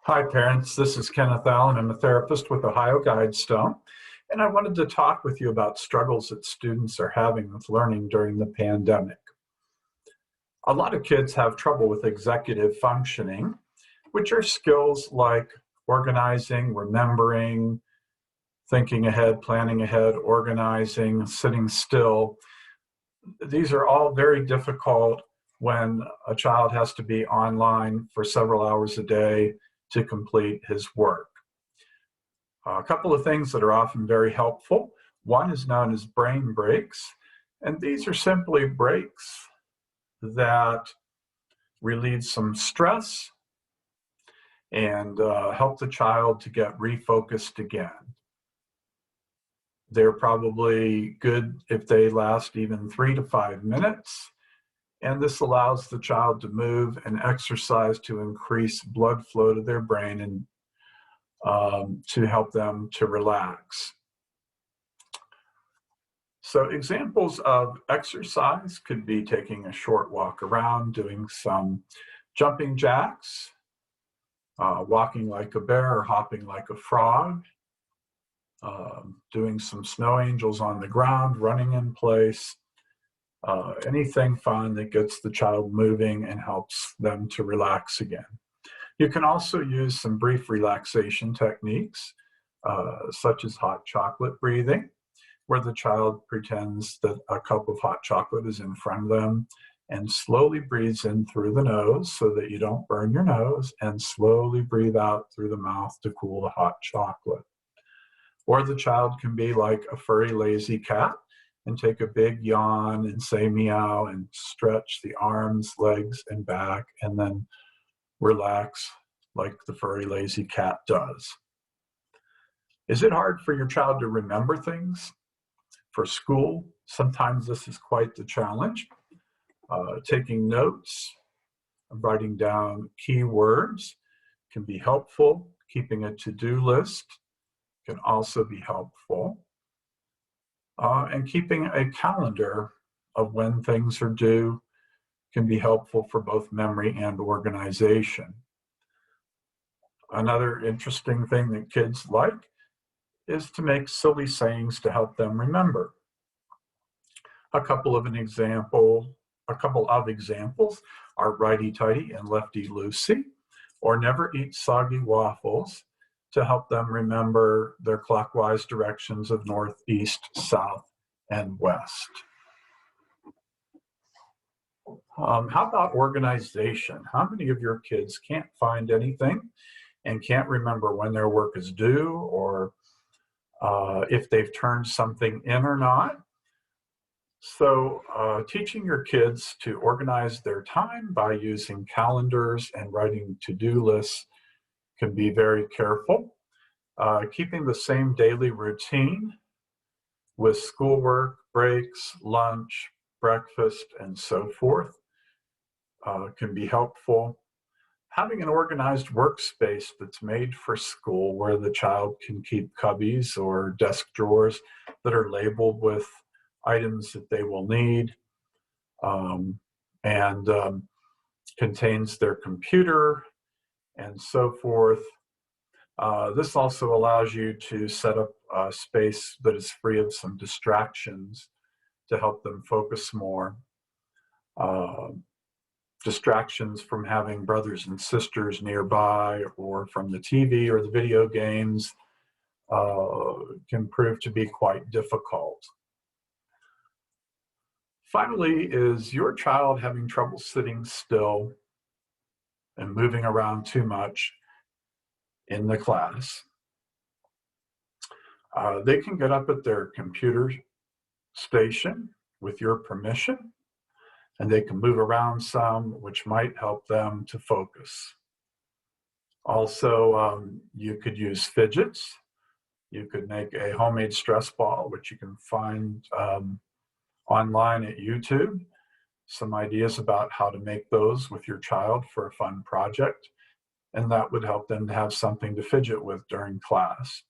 Hi, parents. This is Kenneth Allen. I'm a therapist with Ohio Guidestone, and I wanted to talk with you about struggles that students are having with learning during the pandemic. A lot of kids have trouble with executive functioning, which are skills like organizing, remembering, thinking ahead, planning ahead, organizing, sitting still. These are all very difficult when a child has to be online for several hours a day to complete his work. A couple of things that are often very helpful. One is known as brain breaks, and these are simply breaks that relieve some stress and help the child to get refocused again. They're probably good if they last even 3 to 5 minutes, and this allows the child to move and exercise to increase blood flow to their brain and to help them to relax. So examples of exercise could be taking a short walk around, doing some jumping jacks, walking like a bear or hopping like a frog, doing some snow angels on the ground, running in place, anything fun that gets the child moving and helps them to relax again. You can also use some brief relaxation techniques, such as hot chocolate breathing, where the child pretends that a cup of hot chocolate is in front of them and slowly breathes in through the nose so that you don't burn your nose, and slowly breathe out through the mouth to cool the hot chocolate. Or the child can be like a furry, lazy cat and take a big yawn and say meow and stretch the arms, legs, and back, and then relax like the furry, lazy cat does. Is it hard for your child to remember things? For school, sometimes this is quite the challenge. Taking notes, writing down keywords can be helpful. Keeping a to-do list can also be helpful. And keeping a calendar of when things are due can be helpful for both memory and organization. Another interesting thing that kids like is to make silly sayings to help them remember. A couple of examples are righty-tighty and lefty-loosey, or never eat soggy waffles, to help them remember their clockwise directions of north, east, south, and west. How about organization? How many of your kids can't find anything and can't remember when their work is due, or if they've turned something in or not? So teaching your kids to organize their time by using calendars and writing to-do lists can be very careful. Keeping the same daily routine with schoolwork, breaks, lunch, breakfast, and so forth can be helpful. Having an organized workspace that's made for school, where the child can keep cubbies or desk drawers that are labeled with items that they will need, and contains their computer and so forth. This also allows you to set up a space that is free of some distractions to help them focus more. Distractions from having brothers and sisters nearby, or from the TV or the video games, can prove to be quite difficult. Finally, is your child having trouble sitting still and moving around too much in the class? They can get up at their computer station with your permission, and they can move around some, which might help them to focus. Also, you could use fidgets. You could make a homemade stress ball, which you can find online at YouTube. Some ideas about how to make those with your child for a fun project, and that would help them to have something to fidget with during class.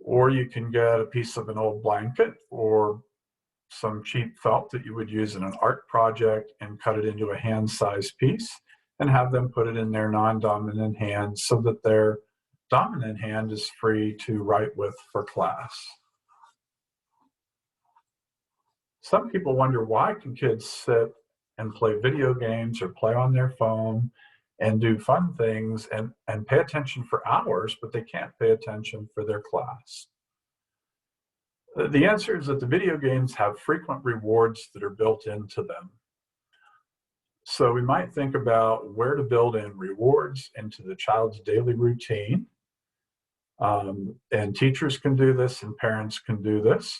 Or you can get a piece of an old blanket or some cheap felt that you would use in an art project and cut it into a hand-sized piece and have them put it in their non-dominant hand so that their dominant hand is free to write with for class. Some people wonder, why can kids sit and play video games or play on their phone and do fun things and pay attention for hours, but they can't pay attention for their class? The answer is that the video games have frequent rewards that are built into them. So we might think about where to build in rewards into the child's daily routine. And teachers can do this and parents can do this.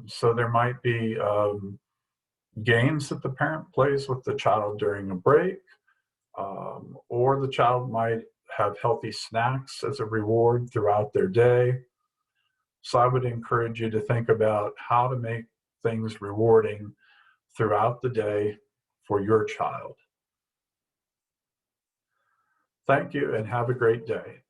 So there might be games that the parent plays with the child during a break, or the child might have healthy snacks as a reward throughout their day. So I would encourage you to think about how to make things rewarding throughout the day for your child. Thank you and have a great day.